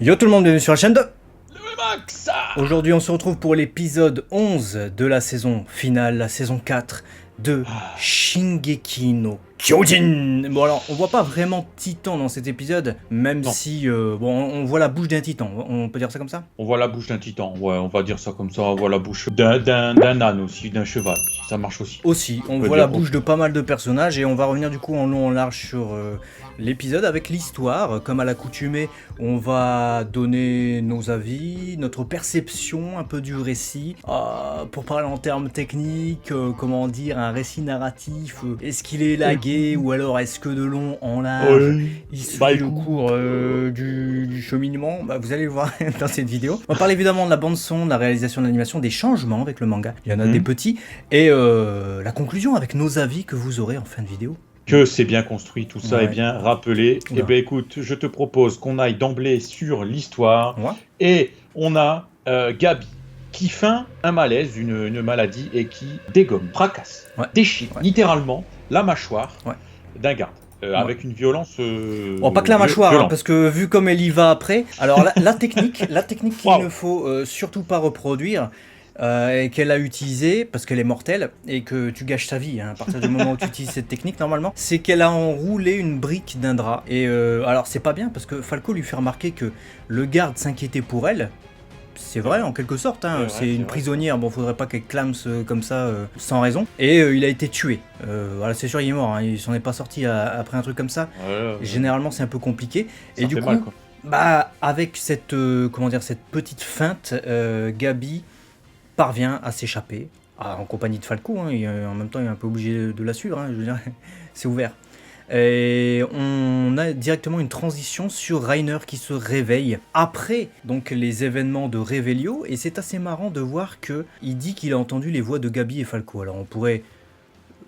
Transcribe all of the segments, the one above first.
Yo tout le monde, bienvenue sur la chaîne de Max. Aujourd'hui on se retrouve pour l'épisode 11 de la saison finale, la saison 4 de Shingeki no Kyojin. Bon alors, on voit pas vraiment Titan dans cet épisode, même Non. si on voit la bouche d'un Titan, on peut dire ça comme ça? On voit la bouche d'un titan, ouais, on va dire ça comme ça, on voit la bouche d'un âne aussi, d'un cheval, ça marche aussi. Aussi, on peut voit dire la bouche de pas mal de personnages et on va revenir du coup en long en large sur l'épisode avec l'histoire. Comme à l'accoutumée, on va donner nos avis, notre perception un peu du récit. Pour parler en termes techniques, comment dire, un récit narratif, est-ce qu'il est lagué ou alors est-ce que de long en large il suit le cours du cheminement? Vous allez le voir dans cette vidéo. On va parler évidemment de la bande son, de la réalisation de l'animation, des changements avec le manga. Il y en a des petits. Et la conclusion avec nos avis que vous aurez en fin de vidéo. Que c'est bien construit, tout ça Ouais. est bien rappelé. Oula. Eh bien écoute, je te propose qu'on aille d'emblée sur l'histoire. Ouais. Et on a Gabi qui feint un malaise, une maladie, et qui dégomme, fracasse, déchire littéralement la mâchoire d'un garde. Avec une violence. Pas que la mâchoire, hein, parce que vu comme elle y va après. Alors la technique qu'il ne faut surtout pas reproduire. Et qu'elle a utilisée parce qu'elle est mortelle et que tu gâches ta vie à partir du moment où tu utilises cette technique normalement, c'est qu'elle a enroulé une brique d'un drap. Et alors c'est pas bien parce que Falco lui fait remarquer que le garde s'inquiétait pour elle. C'est vrai en quelque sorte, hein. C'est une prisonnière, bon faudrait pas qu'elle clame comme ça sans raison. Et il a été tué. Voilà, c'est sûr il est mort, hein. Il s'en est pas sorti après un truc comme ça. Généralement c'est un peu compliqué. Ça et du coup, mal, avec cette, cette petite feinte, Gabi parvient à s'échapper, en compagnie de Falco, hein, et en même temps il est un peu obligé de la suivre, hein, je veux dire, c'est ouvert. Et on a directement une transition sur Reiner qui se réveille après donc les événements de Revelio, et c'est assez marrant de voir que il dit qu'il a entendu les voix de Gabi et Falco. Alors on pourrait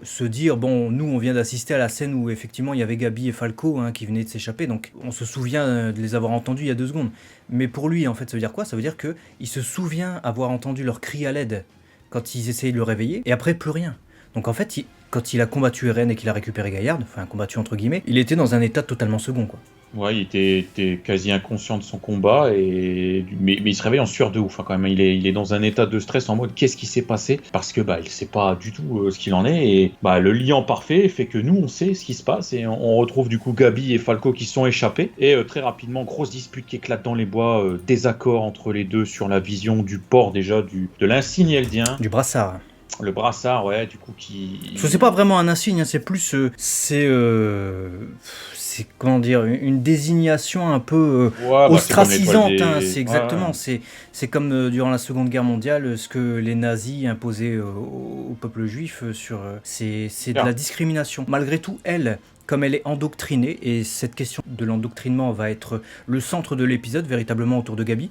se dire, bon, nous on vient d'assister à la scène où effectivement il y avait Gabi et Falco qui venaient de s'échapper, donc on se souvient de les avoir entendus il y a 2 secondes. Mais pour lui, en fait, ça veut dire quoi? Ça veut dire qu'il se souvient avoir entendu leur cri à l'aide quand ils essayaient de le réveiller, et après plus rien. Donc en fait, quand il a combattu Eren et qu'il a récupéré Gaillard, enfin combattu entre guillemets, il était dans un état totalement second, quoi. Ouais, il était quasi inconscient de son combat, mais il se réveille en sueur de ouf, hein, quand même. Il est dans un état de stress en mode qu'est-ce qui s'est passé, parce que il sait pas du tout ce qu'il en est, et le lien parfait fait que nous on sait ce qui se passe, et on retrouve du coup Gabi et Falco qui sont échappés, et très rapidement grosse dispute qui éclate dans les bois, désaccord entre les deux sur la vision du port déjà de l'insigne eldien. Du brassard. Le brassard, ouais, du coup qui. Parce que c'est pas vraiment un insigne, hein, c'est plus c'est comment dire, une désignation un peu ostracisante. C'est exactement, c'est comme durant la Seconde Guerre mondiale, ce que les nazis imposaient au peuple juif c'est de la discrimination. Malgré tout, elle, comme elle est endoctrinée, et cette question de l'endoctrinement va être le centre de l'épisode, véritablement autour de Gabi.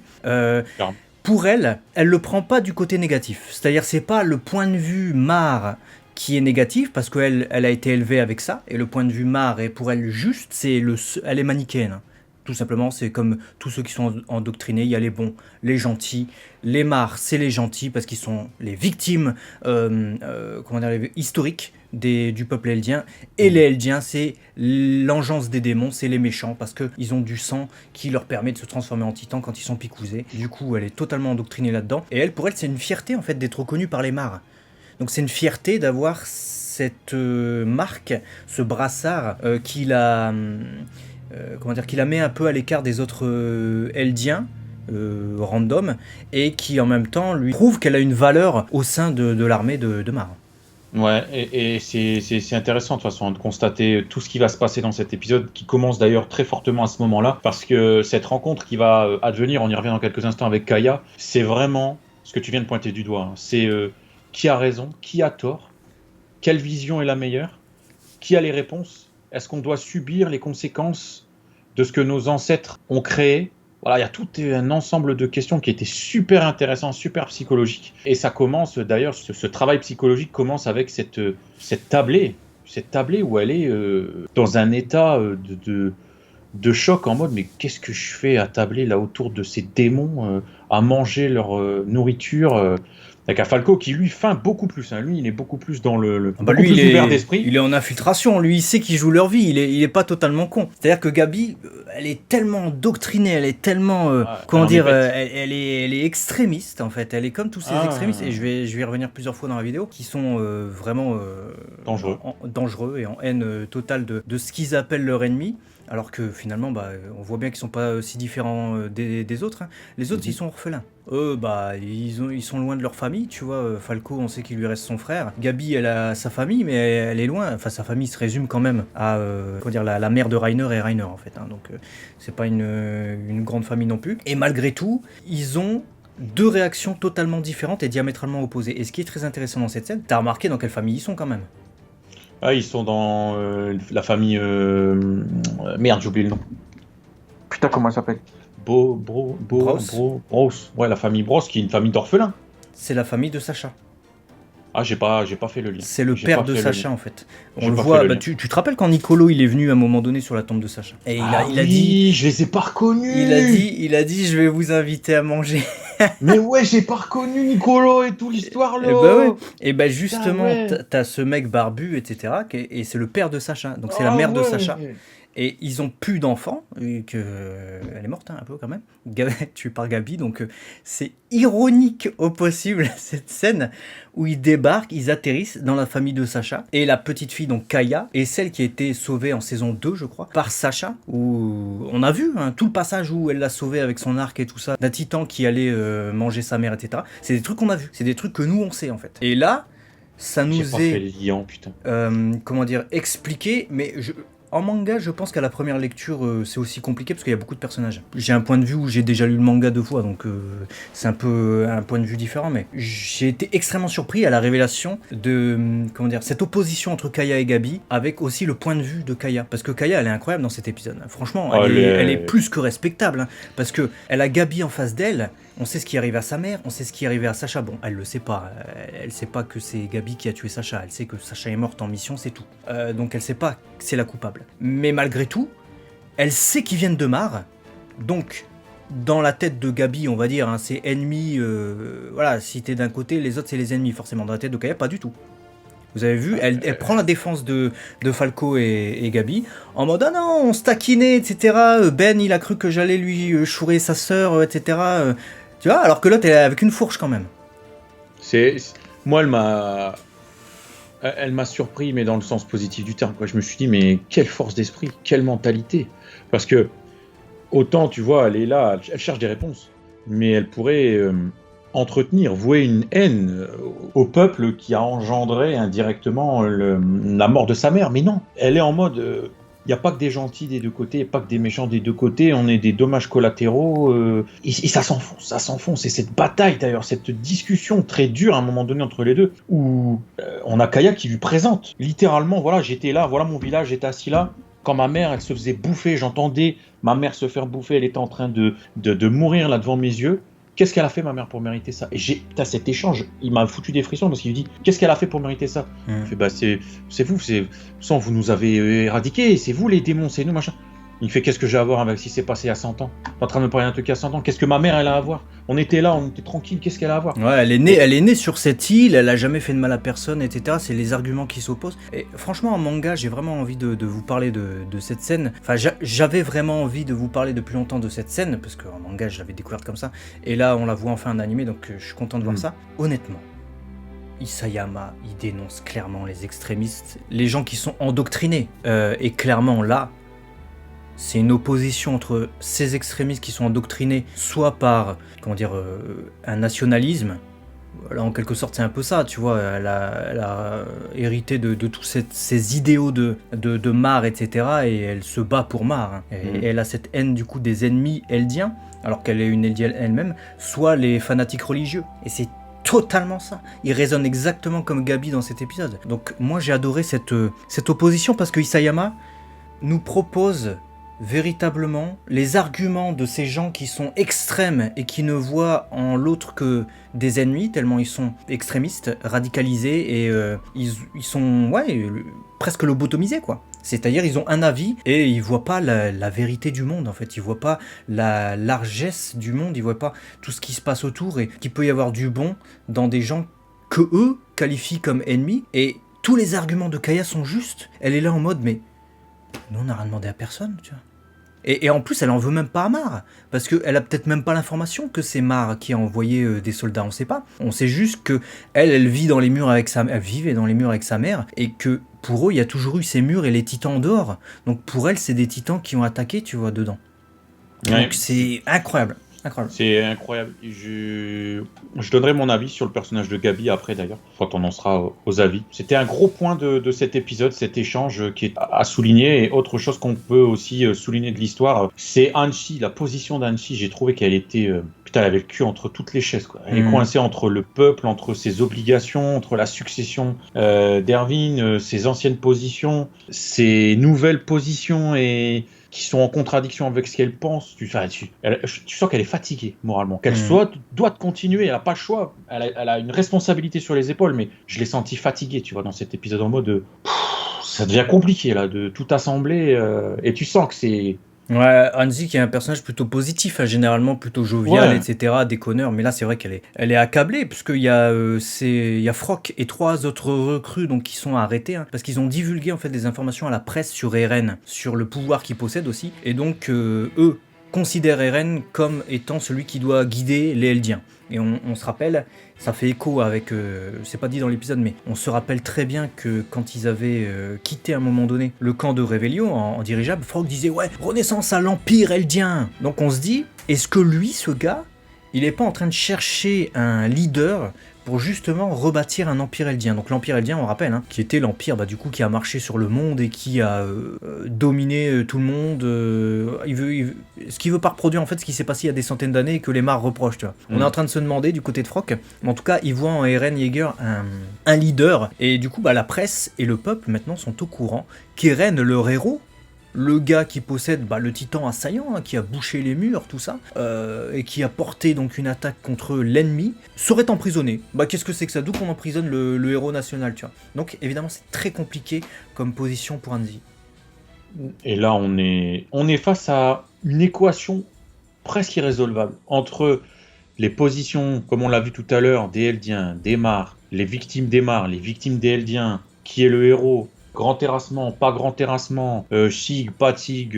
Pour elle, elle le prend pas du côté négatif. C'est-à-dire, c'est pas le point de vue Mar qui est négatif, parce qu'elle a été élevée avec ça, et le point de vue Mar est pour elle juste, elle est manichéenne. Tout simplement, c'est comme tous ceux qui sont endoctrinés, il y a les bons, les gentils. Les Mar, c'est les gentils, parce qu'ils sont les victimes historiques du peuple eldien, et les eldiens, c'est l'engeance des démons, c'est les méchants, parce qu'ils ont du sang qui leur permet de se transformer en titan quand ils sont picousés. Du coup, elle est totalement endoctrinée là-dedans, et pour elle, c'est une fierté en fait d'être reconnue par les Mar. Donc c'est une fierté d'avoir cette marque, ce brassard qui la met un peu à l'écart des autres eldiens random, et qui en même temps lui prouve qu'elle a une valeur au sein de l'armée de Mar. Ouais, et c'est intéressant de toute façon de constater tout ce qui va se passer dans cet épisode, qui commence d'ailleurs très fortement à ce moment-là, parce que cette rencontre qui va advenir, on y revient dans quelques instants avec Kaya, c'est vraiment ce que tu viens de pointer du doigt, hein. C'est qui a raison, qui a tort, quelle vision est la meilleure, qui a les réponses, est-ce qu'on doit subir les conséquences de ce que nos ancêtres ont créé? Voilà, il y a tout un ensemble de questions qui étaient super intéressants, super psychologiques. Et ça commence, d'ailleurs, ce travail psychologique commence avec cette tablée où elle est dans un état de choc, en mode mais qu'est-ce que je fais à tabler là autour de ces démons, à manger leur nourriture, Avec un Falco qui lui feint beaucoup plus. Hein. Lui, il est beaucoup plus dans Bah beaucoup lui, plus ouvert d'esprit. il est en infiltration. Lui, il sait qu'ils jouent leur vie. Il est pas totalement con. C'est-à-dire que Gabi, elle est tellement endoctrinée, elle est tellement, comment dire, elle est extrémiste en fait. Elle est comme tous ces extrémistes. Et je vais y revenir plusieurs fois dans la vidéo, qui sont vraiment dangereux et en haine totale de ce qu'ils appellent leur ennemi. Alors que finalement, bah, on voit bien qu'ils sont pas si différents des autres. Hein. Les autres, ils sont orphelins. Eux, bah, ils sont loin de leur famille, tu vois. Falco, on sait qu'il lui reste son frère. Gabi, elle a sa famille, mais elle est loin. Enfin, sa famille se résume quand même à comment dire, la mère de Reiner et Reiner, en fait. Hein. Donc, c'est pas une grande famille non plus. Et malgré tout, ils ont deux réactions totalement différentes et diamétralement opposées. Et ce qui est très intéressant dans cette scène, t'as remarqué dans quelle famille ils sont quand même. Ah, ils sont dans la famille. Merde, j'ai oublié le nom. Putain, comment elle s'appelle Bros. Ouais, la famille Bros, qui est une famille d'orphelins. C'est la famille de Sacha. Ah, j'ai pas fait le lien. C'est le père de Sacha en fait. On le voit. Bah, tu te rappelles quand Nicolo il est venu à un moment donné sur la tombe de Sacha. Et il a dit. Je les ai pas reconnus. Il a dit je vais vous inviter à manger. Mais ouais, j'ai pas reconnu Nicolo et tout l'histoire là. Et bah ouais. Et bah justement, t'as ce mec barbu, etc. Et c'est le père de Sacha. Donc c'est la mère de Sacha. Et ils ont plus d'enfants, elle est morte hein, un peu quand même, tuée par Gabi, donc c'est ironique au possible cette scène où ils débarquent, ils atterrissent dans la famille de Sacha, et la petite fille donc Kaya est celle qui a été sauvée en saison 2 je crois, par Sacha, où on a vu hein, tout le passage où elle l'a sauvée avec son arc et tout ça, d'un titan qui allait manger sa mère, etc. C'est des trucs qu'on a vu, c'est des trucs que nous on sait en fait. Et là, ça nous est comment dire, expliqué, mais en manga, je pense qu'à la première lecture, c'est aussi compliqué parce qu'il y a beaucoup de personnages. J'ai un point de vue où j'ai déjà lu le manga 2 fois, donc c'est un peu un point de vue différent, mais j'ai été extrêmement surpris à la révélation de, comment dire, cette opposition entre Kaya et Gabi, avec aussi le point de vue de Kaya. Parce que Kaya, elle est incroyable dans cet épisode. Franchement, elle est plus que respectable, hein, parce que elle a Gabi en face d'elle. On sait ce qui arrive à sa mère, on sait ce qui est arrivé à Sacha. Bon, elle le sait pas. Elle sait pas que c'est Gabi qui a tué Sacha. Elle sait que Sacha est morte en mission, c'est tout. Donc elle sait pas que c'est la coupable. Mais malgré tout, elle sait qu'ils viennent de Mars. Donc, dans la tête de Gabi, on va dire, hein, c'est ennemi. Voilà, si t'es d'un côté, les autres c'est les ennemis. Forcément, dans la tête de Kaya, pas du tout. Vous avez vu, elle prend la défense de Falco et Gabi en mode ah non, on se taquinait, etc. Ben, il a cru que j'allais lui chourer sa sœur, etc. Tu vois, alors que l'autre, elle est avec une fourche quand même. Moi, elle m'a surpris, mais dans le sens positif du terme. Quoi. Je me suis dit, mais quelle force d'esprit, quelle mentalité. Parce que, autant, tu vois, elle est là, elle cherche des réponses, mais elle pourrait vouer une haine au peuple qui a engendré indirectement la mort de sa mère. Mais non, elle est en mode... Il n'y a pas que des gentils des deux côtés, il n'y a pas que des méchants des deux côtés, on est des dommages collatéraux, et ça s'enfonce. Et cette bataille d'ailleurs, cette discussion très dure à un moment donné entre les deux, où on a Kaya qui lui présente, littéralement, voilà, j'étais là, voilà mon village, j'étais assis là, quand ma mère, elle se faisait bouffer, j'entendais ma mère se faire bouffer, elle était en train de mourir là devant mes yeux. Qu'est-ce qu'elle a fait, ma mère, pour mériter ça? Et cet échange, il m'a foutu des frissons parce qu'il lui dit qu'est-ce qu'elle a fait pour mériter ça? Il fait bah c'est vous, vous nous avez éradiqués, c'est vous les démons, c'est nous, machin. Il fait qu'est-ce que j'ai à voir avec ce qui s'est passé il y a 100 ans? T'es en train de me parler d'un truc il y a 100 ans, qu'est-ce que ma mère elle a à voir? On était là, on était tranquille, qu'est-ce qu'elle a à voir? Ouais, elle est née sur cette île, elle a jamais fait de mal à personne, etc. C'est les arguments qui s'opposent. Et franchement, en manga, j'ai vraiment envie de vous parler de cette scène. Enfin, j'avais vraiment envie de vous parler depuis longtemps de cette scène, parce qu'en manga, je l'avais découverte comme ça. Et là, on la voit enfin en animé, donc je suis content de voir ça. Honnêtement, Isayama, il dénonce clairement les extrémistes, les gens qui sont endoctrinés. Et clairement, là, c'est une opposition entre ces extrémistes qui sont endoctrinés soit par, comment dire, un nationalisme. Là, en quelque sorte, c'est un peu ça, tu vois. Elle a hérité de tous ces idéaux de Mars, etc. Et elle se bat pour Mars. Hein. Et elle a cette haine, du coup, des ennemis eldiens, alors qu'elle est une eldienne elle-même, soit les fanatiques religieux. Et c'est totalement ça. Il résonne exactement comme Gabi dans cet épisode. Donc, moi, j'ai adoré cette opposition parce que Isayama nous propose véritablement les arguments de ces gens qui sont extrêmes et qui ne voient en l'autre que des ennemis, tellement ils sont extrémistes, radicalisés, et ils sont presque lobotomisés, quoi. C'est-à-dire, ils ont un avis et ils voient pas la vérité du monde, en fait. Ils voient pas la largesse du monde, ils voient pas tout ce qui se passe autour et qu'il peut y avoir du bon dans des gens que eux qualifient comme ennemis. Et tous les arguments de Kaya sont justes. Elle est là en mode, mais nous, on n'a rien demandé à personne, tu vois. Et en plus, elle en veut même pas à Mar, parce qu'elle a peut-être même pas l'information que c'est Mar qui a envoyé des soldats, on sait pas. On sait juste que elle vit dans les murs avec elle vivait dans les murs avec sa mère, et que pour eux, il y a toujours eu ces murs et les titans dehors. Donc pour elle, c'est des titans qui ont attaqué, tu vois, dedans. Ouais. Donc c'est incroyable. Incroyable. C'est incroyable. Je donnerai mon avis sur le personnage de Gabi après d'ailleurs, quand on en sera aux avis. C'était un gros point de cet épisode, cet échange qui est à souligner. Et autre chose qu'on peut aussi souligner de l'histoire, c'est Hanshi, la position d'Hanshi. J'ai trouvé qu'elle était... Putain, elle avait le cul entre toutes les chaises, quoi. Elle est coincée entre le peuple, entre ses obligations, entre la succession d'Erwin, ses anciennes positions, ses nouvelles positions et... qui sont en contradiction avec ce qu'elle pense. Tu sens qu'elle est fatiguée moralement, qu'elle doit continuer, elle n'a pas le choix, elle a une responsabilité sur les épaules, mais je l'ai sentie fatiguée, tu vois, dans cet épisode en mode ça devient compliqué là, de tout assembler, et tu sens que c'est... Ouais, Hanzi qui est un personnage plutôt positif, hein, généralement plutôt jovial, Ouais. etc., déconneur, mais là c'est vrai elle est accablée, puisqu'il y a, il y a Frock et 3 autres recrues donc, qui sont arrêtés, hein, parce qu'ils ont divulgué en fait des informations à la presse sur Eren, sur le pouvoir qu'il possède aussi, et donc eux considèrent Eren comme étant celui qui doit guider les Eldiens. Et on se rappelle, ça fait écho avec, c'est pas dit dans l'épisode, mais on se rappelle très bien que quand ils avaient quitté à un moment donné le camp de Revelio en dirigeable, Frog disait ouais, renaissance à l'Empire Eldien. Donc on se dit, est-ce que lui, ce gars, il est pas en train de chercher un leader pour justement rebâtir un empire eldien. Donc l'empire eldien, on rappelle, hein, qui était l'empire du coup qui a marché sur le monde et qui a dominé tout le monde. Ce qu'il veut pas reproduire en fait ce qui s'est passé il y a des centaines d'années et que les Mars reprochent. Tu vois. On est en train de se demander du côté de Frock, mais en tout cas, il voit en Eren Yeager un leader. Et du coup, la presse et le peuple maintenant sont au courant qu'Eren, leur héros, le gars qui possède le titan assaillant, hein, qui a bouché les murs, tout ça, et qui a porté donc une attaque contre l'ennemi, serait emprisonné. Qu'est-ce que c'est que ça? D'où qu'on emprisonne le héros national, tu vois. Donc évidemment c'est très compliqué comme position pour Hanzi. Et là on est face à une équation presque irrésolvable entre les positions, comme on l'a vu tout à l'heure, des Eldiens, des Mars, les victimes des Mars, les victimes des Eldiens, qui est le héros, grand terrassement, pas grand terrassement, Shig, pas Tig,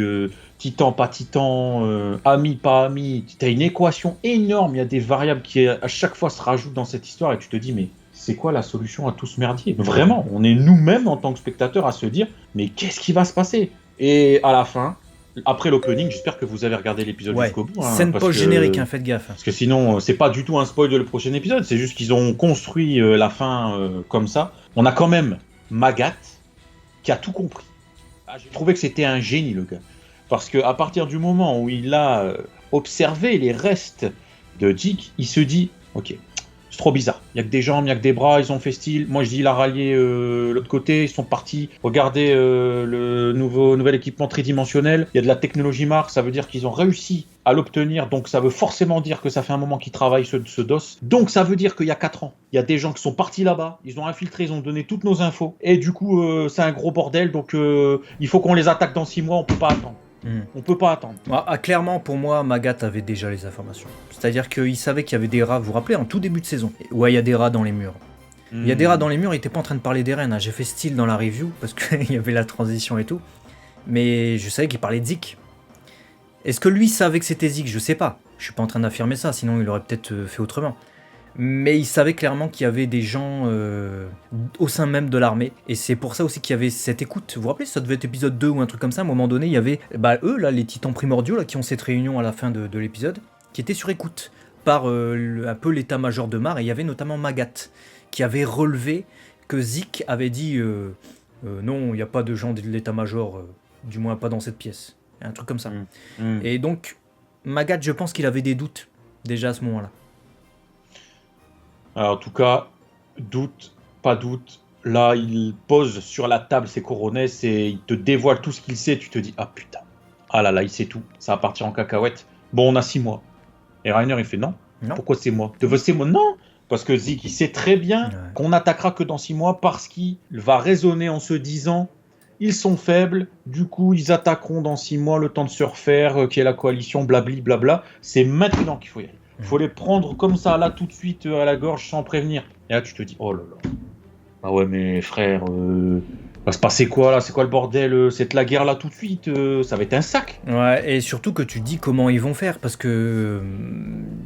Titan, pas Titan, ami, pas ami. T'as une équation énorme, il y a des variables qui à chaque fois se rajoutent dans cette histoire et tu te dis mais c'est quoi la solution à tout ce merdier? Vraiment, on est nous-mêmes en tant que spectateurs à se dire mais qu'est-ce qui va se passer? Et à la fin, après l'opening, j'espère que vous avez regardé l'épisode jusqu'au bout. Scène post-générique, faites gaffe. Parce que sinon, c'est pas du tout un spoil de le prochain épisode, c'est juste qu'ils ont construit la fin comme ça. On a quand même Magat qui a tout compris. J'ai trouvé que c'était un génie, le gars. Parce qu'à partir du moment où il a observé les restes de Jig, il se dit, ok, c'est trop bizarre. Il n'y a que des jambes, il n'y a que des bras, ils ont fait style. Moi, je dis, il a rallié l'autre côté, ils sont partis. Regardez le nouvel équipement tridimensionnel. Il y a de la technologie Mars, ça veut dire qu'ils ont réussi à l'obtenir. Donc, ça veut forcément dire que ça fait un moment qu'ils travaillent ce DOS. Donc, ça veut dire qu'il y a 4 ans, il y a des gens qui sont partis là-bas, ils ont infiltré, ils ont donné toutes nos infos. Et du coup, c'est un gros bordel. Donc, il faut qu'on les attaque dans 6 mois, on peut pas attendre. On peut pas attendre. Clairement, pour moi, Magat avait déjà les informations. C'est-à-dire qu'il savait qu'il y avait des rats, vous vous rappelez, en tout début de saison. Ouais, il y a des rats dans les murs. Il y a des rats dans les murs, il était pas en train de parler d'Eren. Hein. J'ai fait style dans la review, parce qu'il y avait la transition et tout. Mais je savais qu'il parlait de Zik. Est-ce que lui savait que c'était Zik? Je sais pas. Je suis pas en train d'affirmer ça, sinon il aurait peut-être fait autrement. Mais il savait clairement qu'il y avait des gens au sein même de l'armée. Et c'est pour ça aussi qu'il y avait cette écoute. Vous vous rappelez, ça devait être épisode 2 ou un truc comme ça. À un moment donné, il y avait eux, là, les titans primordiaux, là, qui ont cette réunion à la fin de l'épisode, qui étaient sur écoute par un peu l'état-major de Mar. Et il y avait notamment Magat, qui avait relevé que Zik avait dit non, il n'y a pas de gens de l'état-major, du moins pas dans cette pièce. Un truc comme ça. Et donc, Magat, je pense qu'il avait des doutes déjà à ce moment-là. Alors, en tout cas, doute, pas doute. Là, il pose sur la table ses coronets et il te dévoile tout ce qu'il sait. Tu te dis, ah putain, ah là, il sait tout. Ça va partir en cacahuète. Bon, on a 6 mois. Et Reiner, il fait non. Pourquoi 6 mois? Tu veux 6 mois? Non, Parce que Zeke, il sait très bien qu'on n'attaquera que dans 6 mois parce qu'il va raisonner en se disant ils sont faibles, du coup ils attaqueront dans 6 mois, le temps de se refaire, qu'il y ait la coalition, blabli blabla. C'est maintenant qu'il faut y aller. Il faut les prendre comme ça, là, tout de suite, à la gorge, sans prévenir. Et là, tu te dis, oh là là. Ah ouais, mais frère, va se passer quoi là? C'est quoi le bordel? C'est de la guerre là tout de suite? Ça va être un sac. Ouais, et surtout que tu dis comment ils vont faire, parce que,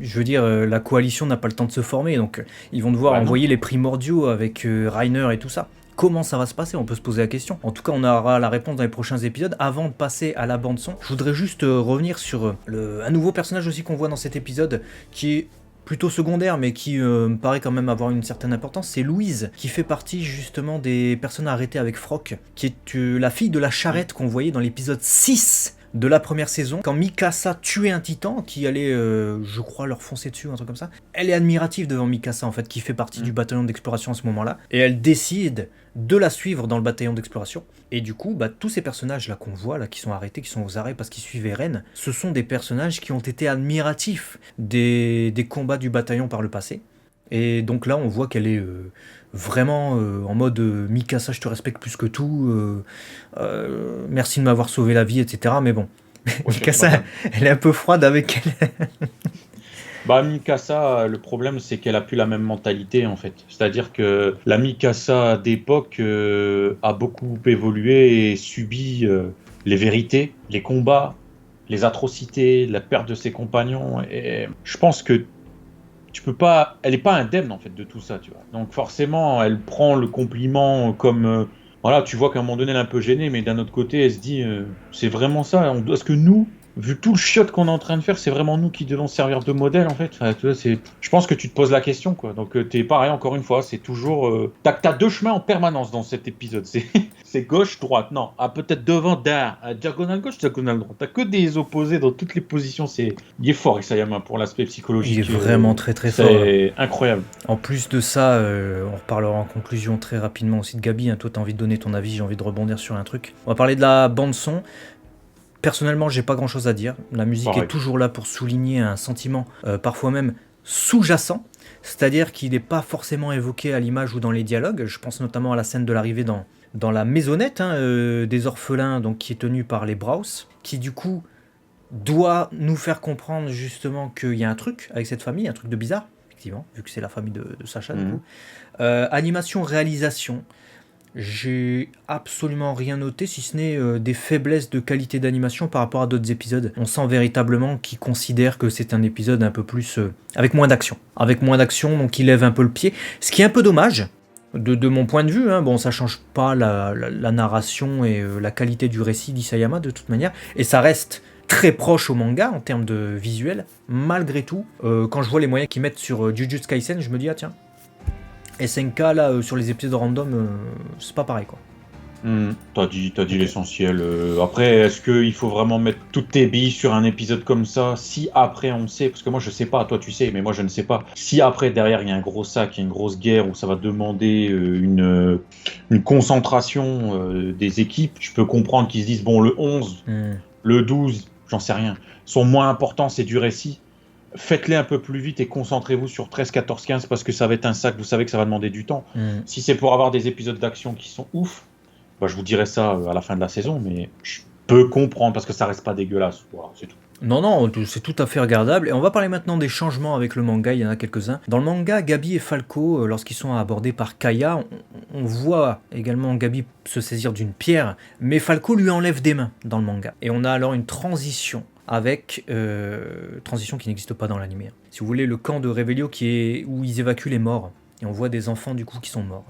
je veux dire, la coalition n'a pas le temps de se former, donc ils vont devoir envoyer les primordiaux avec Reiner et tout ça. Comment ça va se passer? On peut se poser la question. En tout cas, on aura la réponse dans les prochains épisodes. Avant de passer à la bande-son, je voudrais juste revenir sur un nouveau personnage aussi qu'on voit dans cet épisode, qui est plutôt secondaire, mais qui me paraît quand même avoir une certaine importance. C'est Louise, qui fait partie justement des personnes arrêtées avec Frock, qui est la fille de la charrette qu'on voyait dans l'épisode 6 de la première saison, quand Mikasa tuait un titan qui allait, je crois, leur foncer dessus, un truc comme ça. Elle est admirative devant Mikasa, en fait, qui fait partie du bataillon d'exploration à ce moment-là, et elle décide de la suivre dans le bataillon d'exploration. Et du coup, tous ces personnages-là qu'on voit, là, qui sont arrêtés, qui sont aux arrêts parce qu'ils suivaient Ren, ce sont des personnages qui ont été admiratifs des combats du bataillon par le passé. Et donc là, on voit qu'elle est vraiment en mode Mikasa, je te respecte plus que tout, merci de m'avoir sauvé la vie, etc. Mais bon, Mikasa, elle est un peu froide avec elle. Mikasa, le problème, c'est qu'elle a plus la même mentalité, en fait. C'est-à-dire que la Mikasa d'époque a beaucoup évolué et subi les vérités, les combats, les atrocités, la perte de ses compagnons. Et je pense que tu peux pas, elle est pas indemne en fait de tout ça, tu vois. Donc forcément, elle prend le compliment comme voilà, tu vois qu'à un moment donné elle est un peu gênée, mais d'un autre côté, elle se dit c'est vraiment ça. Est-ce que nous, vu tout le chiotte qu'on est en train de faire, c'est vraiment nous qui devons servir de modèle en fait. Enfin, tu vois, je pense que tu te poses la question quoi. Donc t'es pareil encore une fois, c'est toujours t'as deux chemins en permanence dans cet épisode. C'est gauche droite, non, peut-être devant diagonale gauche, diagonale droite. T'as que des opposés dans toutes les positions. Il est fort Isayama pour l'aspect psychologique. Il est vraiment très très fort. C'est incroyable. En plus de ça, on reparlera en conclusion très rapidement aussi de Gabi. Toi, t'as envie de donner ton avis, j'ai envie de rebondir sur un truc. On va parler de la bande son. Personnellement, j'ai pas grand chose à dire. La musique est toujours là pour souligner un sentiment, parfois même sous-jacent. C'est-à-dire qu'il n'est pas forcément évoqué à l'image ou dans les dialogues. Je pense notamment à la scène de l'arrivée dans la maisonnette des orphelins, donc qui est tenue par les Braus, qui du coup doit nous faire comprendre justement qu'il y a un truc avec cette famille, un truc de bizarre, effectivement, vu que c'est la famille de Sacha. Du coup. Animation, réalisation. J'ai absolument rien noté, si ce n'est des faiblesses de qualité d'animation par rapport à d'autres épisodes. On sent véritablement qu'ils considèrent que c'est un épisode un peu plus... avec moins d'action. Avec moins d'action, donc il lève un peu le pied. Ce qui est un peu dommage, de mon point de vue. Bon, ça change pas la narration et la qualité du récit d'Isayama de toute manière. Et ça reste très proche au manga en termes de visuel. Malgré tout, quand je vois les moyens qu'ils mettent sur Jujutsu Kaisen, je me dis, ah tiens... SNK là sur les épisodes random, c'est pas pareil quoi. T'as dit l'essentiel. Après, est-ce qu'il faut vraiment mettre toutes tes billes sur un épisode comme ça? Si après on sait, parce que moi je sais pas, toi tu sais, mais moi je ne sais pas. Si après derrière il y a un gros sac, il y a une grosse guerre où ça va demander une concentration des équipes, je peux comprendre qu'ils se disent bon le 11, le 12, j'en sais rien, sont moins importants, c'est du récit. Faites-les un peu plus vite et concentrez-vous sur 13, 14, 15 parce que ça va être un sac, vous savez que ça va demander du temps. Si c'est pour avoir des épisodes d'action qui sont ouf, je vous dirai ça à la fin de la saison, mais je peux comprendre parce que ça reste pas dégueulasse. Voilà, c'est tout. Non, c'est tout à fait regardable. Et on va parler maintenant des changements avec le manga, il y en a quelques-uns. Dans le manga, Gabi et Falco, lorsqu'ils sont abordés par Kaya, on voit également Gabi se saisir d'une pierre, mais Falco lui enlève des mains dans le manga. Et on a alors une transition avec transition qui n'existe pas dans l'anime. Si vous voulez, le camp de Revelio où ils évacuent les morts. Et on voit des enfants du coup qui sont morts.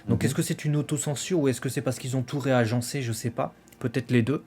Donc est-ce que c'est une autocensure ou est-ce que c'est parce qu'ils ont tout réagencé? Je sais pas. Peut-être les deux.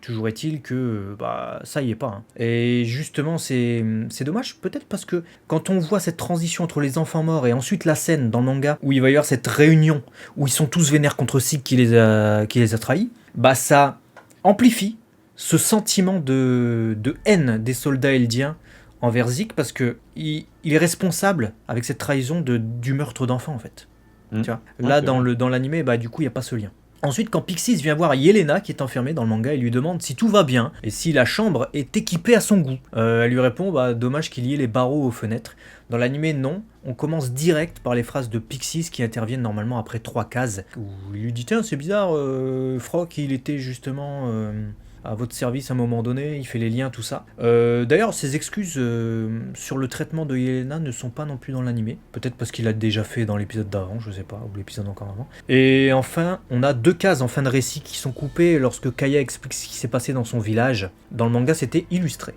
Toujours est-il que ça y est pas. Et justement c'est dommage, peut-être parce que quand on voit cette transition entre les enfants morts et ensuite la scène dans le manga où il va y avoir cette réunion où ils sont tous vénères contre Zeke qui les a trahis, ça amplifie ce sentiment de haine des soldats eldiens envers Zeke parce que il est responsable avec cette trahison du meurtre d'enfants en fait. Tu vois, là dans l'animé du coup il n'y a pas ce lien. Ensuite, quand Pixis vient voir Yelena qui est enfermée dans le manga, il lui demande si tout va bien et si la chambre est équipée à son goût. Elle lui répond dommage qu'il y ait les barreaux aux fenêtres. Dans l'animé, non. On commence direct par les phrases de Pixis qui interviennent normalement après 3 cases. Où il lui dit tiens, c'est bizarre, Frock, il était justement à votre service à un moment donné, il fait les liens, tout ça. D'ailleurs, ses excuses sur le traitement de Yelena ne sont pas non plus dans l'animé. Peut-être parce qu'il l'a déjà fait dans l'épisode d'avant, je sais pas, ou l'épisode encore avant. Et enfin, on a 2 cases en fin de récit qui sont coupées lorsque Kaya explique ce qui s'est passé dans son village. Dans le manga, c'était illustré.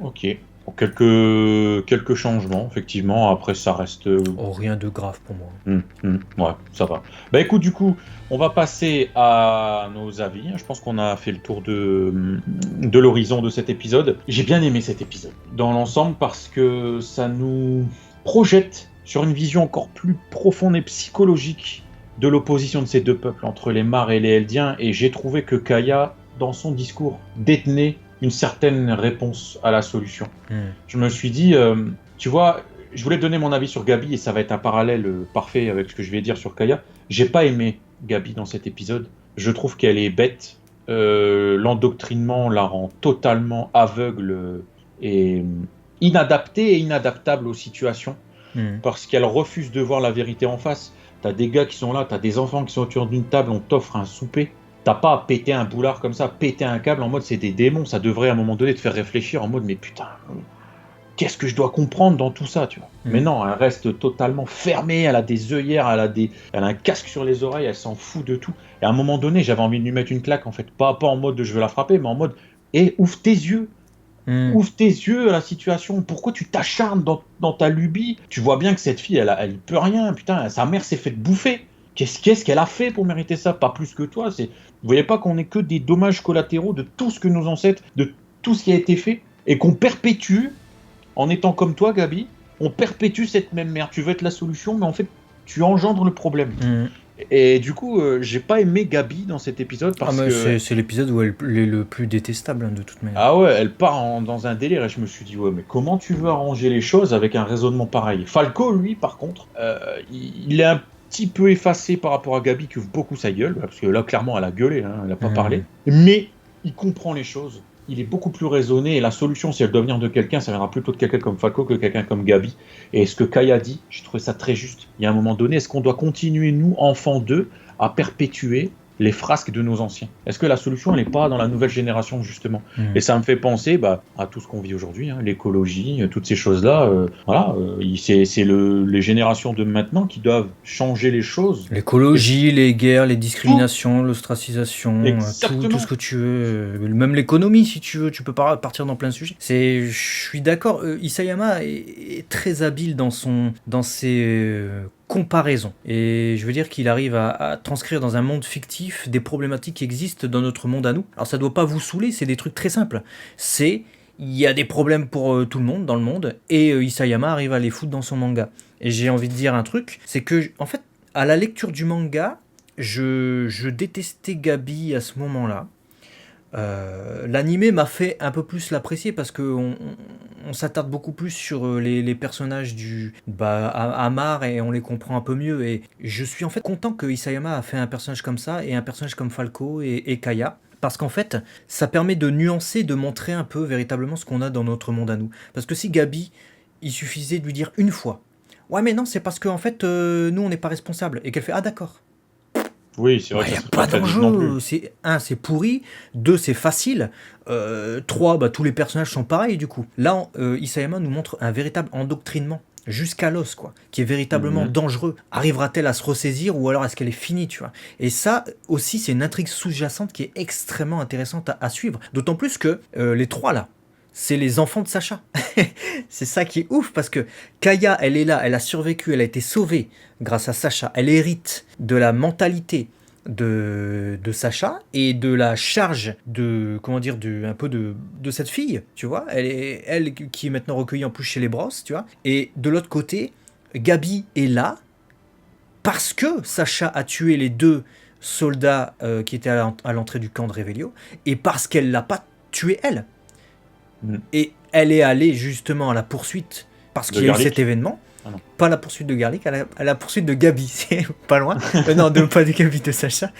Ok. Bon, quelques changements, effectivement. Après, ça reste. Rien de grave pour moi. Ouais, ça va. Bah écoute, du coup, on va passer à nos avis. Je pense qu'on a fait le tour de l'horizon de cet épisode. J'ai bien aimé cet épisode dans l'ensemble parce que ça nous projette sur une vision encore plus profonde et psychologique de l'opposition de ces deux peuples, entre les Mar et les Eldiens. Et j'ai trouvé que Kaya, dans son discours, détenait une certaine réponse à la solution. Je me suis dit, tu vois, je voulais donner mon avis sur Gabi et ça va être un parallèle parfait avec ce que je vais dire sur Kaya. J'ai pas aimé Gabi dans cet épisode. Je trouve qu'elle est bête. L'endoctrinement la rend totalement aveugle et inadaptée et inadaptable aux situations parce qu'elle refuse de voir la vérité en face. T'as des gars qui sont là, t'as des enfants qui sont autour d'une table, on t'offre un souper. T'as pas à péter un boulard comme ça, péter un câble en mode c'est des démons, ça devrait à un moment donné te faire réfléchir en mode mais putain, qu'est-ce que je dois comprendre dans tout ça, tu vois. Mais non, elle reste totalement fermée, elle a des œillères, elle a un casque sur les oreilles, elle s'en fout de tout. Et à un moment donné, j'avais envie de lui mettre une claque en fait, pas en mode de je veux la frapper, mais en mode ouvre tes yeux. Ouvre tes yeux à la situation. Pourquoi tu t'acharnes dans ta lubie? Tu vois bien que cette fille, elle peut rien, putain, sa mère s'est fait bouffer. Qu'est-ce qu'elle a fait pour mériter ça? Pas plus que toi. Vous voyez pas qu'on est que des dommages collatéraux de tout ce que nos ancêtres, de tout ce qui a été fait, et qu'on perpétue, en étant comme toi, Gabi, on perpétue cette même merde. Tu veux être la solution, mais en fait, tu engendres le problème. Et du coup, j'ai pas aimé Gabi dans cet épisode parce que c'est l'épisode où elle est le plus détestable de toute manière. Ah ouais, elle part dans un délire et je me suis dit ouais, mais comment tu veux arranger les choses avec un raisonnement pareil? Falco, lui, par contre, il est un petit peu effacé par rapport à Gabi qui ouvre beaucoup sa gueule, parce que là clairement elle a gueulé, hein, elle a pas parlé, mais il comprend les choses, il est beaucoup plus raisonné et la solution, si elle doit venir de quelqu'un, ça viendra plutôt de quelqu'un comme Falco que quelqu'un comme Gabi. Et ce que Kaya dit, j'ai trouvé ça très juste. Il y a un moment donné, est-ce qu'on doit continuer, nous, enfants d'eux, à perpétuer les frasques de nos anciens? Est-ce que la solution, elle n'est pas dans la nouvelle génération, justement? Et ça me fait penser à tout ce qu'on vit aujourd'hui, hein, l'écologie, toutes ces choses-là. C'est les générations de maintenant qui doivent changer les choses. L'écologie, les guerres, les discriminations, l'ostracisation, tout ce que tu veux. Même l'économie, si tu veux, tu peux partir dans plein de sujets. Je suis d'accord, Isayama est très habile dans ses comparaison. Et je veux dire qu'il arrive à transcrire dans un monde fictif des problématiques qui existent dans notre monde à nous. Alors ça doit pas vous saouler, c'est des trucs très simples. Il y a des problèmes pour tout le monde dans le monde et Isayama arrive à les foutre dans son manga. Et j'ai envie de dire un truc, c'est que en fait, à la lecture du manga, je détestais Gabi à ce moment-là. L'animé m'a fait un peu plus l'apprécier parce qu'on s'attarde beaucoup plus sur les personnages Amar et on les comprend un peu mieux. Et je suis en fait content que Isayama a fait un personnage comme ça et un personnage comme Falco et Kaya. Parce qu'en fait, ça permet de nuancer, de montrer un peu véritablement ce qu'on a dans notre monde à nous. Parce que si Gabi, il suffisait de lui dire une fois « Ouais mais non, c'est parce qu'en fait, nous on n'est pas responsables. » Et qu'elle fait « Ah d'accord. » Oui, c'est vrai. Il n'y a pas d'enjeu. C'est pourri. 2, c'est facile. 3, tous les personnages sont pareils du coup. Là, Isayama nous montre un véritable endoctrinement jusqu'à l'os, quoi, qui est véritablement dangereux. Arrivera-t-elle à se ressaisir ou alors est-ce qu'elle est finie, tu vois? Et ça aussi, c'est une intrigue sous-jacente qui est extrêmement intéressante à suivre. D'autant plus que les 3 là, c'est les enfants de Sacha. C'est ça qui est ouf, parce que Kaya, elle est là, elle a survécu, elle a été sauvée grâce à Sacha. Elle hérite de la mentalité de Sacha et de la charge de cette fille, tu vois. Elle qui est maintenant recueillie en plus chez les Bros, tu vois. Et de l'autre côté, Gabi est là parce que Sacha a tué les 2 soldats qui étaient à l'entrée du camp de Revelio et parce qu'elle l'a pas tué elle. Et elle est allée justement à la poursuite parce qu'il y a eu cet événement. Ah non. Pas la poursuite de Garlic, à la poursuite de Gabi, c'est pas loin. Non, pas de Gabi, de Sacha.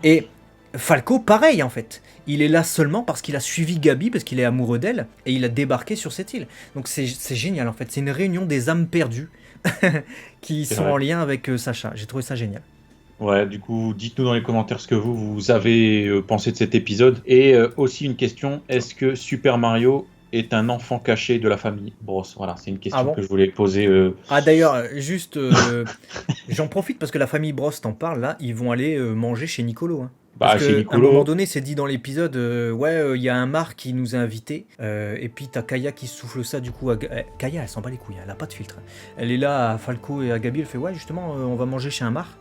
Et Falco, pareil en fait. Il est là seulement parce qu'il a suivi Gabi, parce qu'il est amoureux d'elle, et il a débarqué sur cette île. Donc c'est génial en fait. C'est une réunion des âmes perdues qui sont en lien avec Sacha. J'ai trouvé ça génial. Ouais, du coup, dites-nous dans les commentaires ce que vous avez pensé de cet épisode. Et aussi une question, est-ce que Super Mario est un enfant caché de la famille Bros? Voilà, c'est une question que je voulais poser. Ah d'ailleurs, juste, j'en profite parce que la famille Bros t'en parle, là, ils vont aller manger chez Nicolo. Hein. Parce qu'à un moment donné, c'est dit dans l'épisode, il y a un Mar qui nous a invités, et puis t'as Kaya qui souffle ça du coup. Kaya, elle s'en bat les couilles, elle a pas de filtre. Elle est là à Falco et à Gabi, elle fait ouais, justement, on va manger chez un Mar.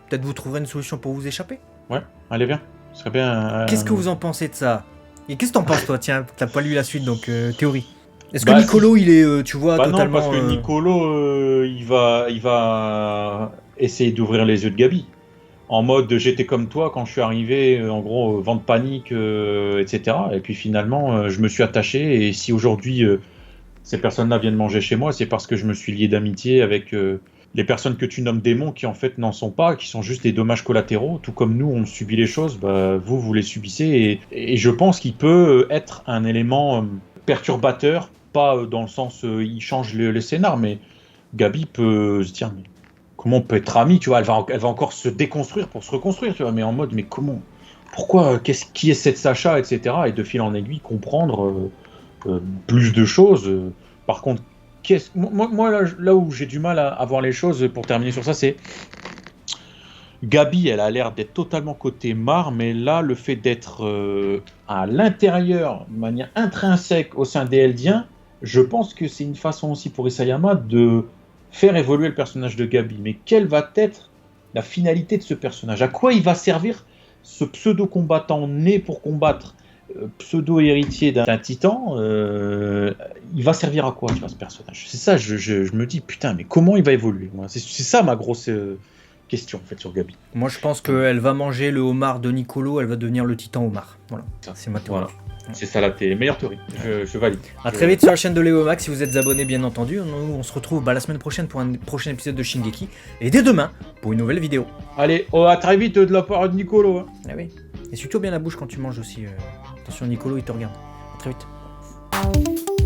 Peut-être vous trouverez une solution pour vous échapper. Ouais, allez, viens. Ce serait bien. Qu'est-ce que vous en pensez de ça? Et qu'est-ce que t'en penses, toi? Tiens, t'as pas lu la suite, donc théorie. Est-ce que Nicolo, il est, tu vois, totalement... Non, parce que Nicolo, il va essayer d'ouvrir les yeux de Gabi. En mode, j'étais comme toi quand je suis arrivé, en gros, vent de panique, etc. Et puis finalement, je me suis attaché. Et si aujourd'hui, ces personnes-là viennent manger chez moi, c'est parce que je me suis lié d'amitié avec les personnes que tu nommes démons, qui en fait n'en sont pas, qui sont juste des dommages collatéraux. Tout comme nous, on subit les choses, vous les subissez. Et je pense qu'il peut être un élément perturbateur, pas dans le sens il change le scénar, mais Gabi peut se dire mais comment on peut être amis, tu vois, elle va encore se déconstruire pour se reconstruire, tu vois, mais en mode mais comment, pourquoi, qui est cette Sacha, etc. Et de fil en aiguille comprendre plus de choses. Par contre, moi là où j'ai du mal à voir les choses, pour terminer sur ça, c'est Gabi, elle a l'air d'être totalement côté Mar, mais là, le fait d'être à l'intérieur, de manière intrinsèque au sein des Eldiens, je pense que c'est une façon aussi pour Isayama de faire évoluer le personnage de Gabi. Mais quelle va être la finalité de ce personnage? À quoi il va servir ce pseudo-combattant né pour combattre, pseudo-héritier d'un titan? Il va servir à quoi, tu vois, ce personnage? C'est ça, je me dis, putain, mais comment il va évoluer? C'est ça ma grosse... question en fait sur Gabi. Moi je pense qu'elle va manger le homard de Nicolo, elle va devenir le titan homard. Voilà, c'est ma théorie. Voilà. C'est ça la meilleure théorie. Je valide. A très vite sur la chaîne de Léo Max si vous êtes abonné bien entendu. Nous, on se retrouve la semaine prochaine pour un prochain épisode de Shingeki et dès demain pour une nouvelle vidéo. Allez, à très vite de la part de Nicolo. Hein. Ah oui. Et surtout bien la bouche quand tu manges aussi. Attention Nicolo il te regarde. A très vite.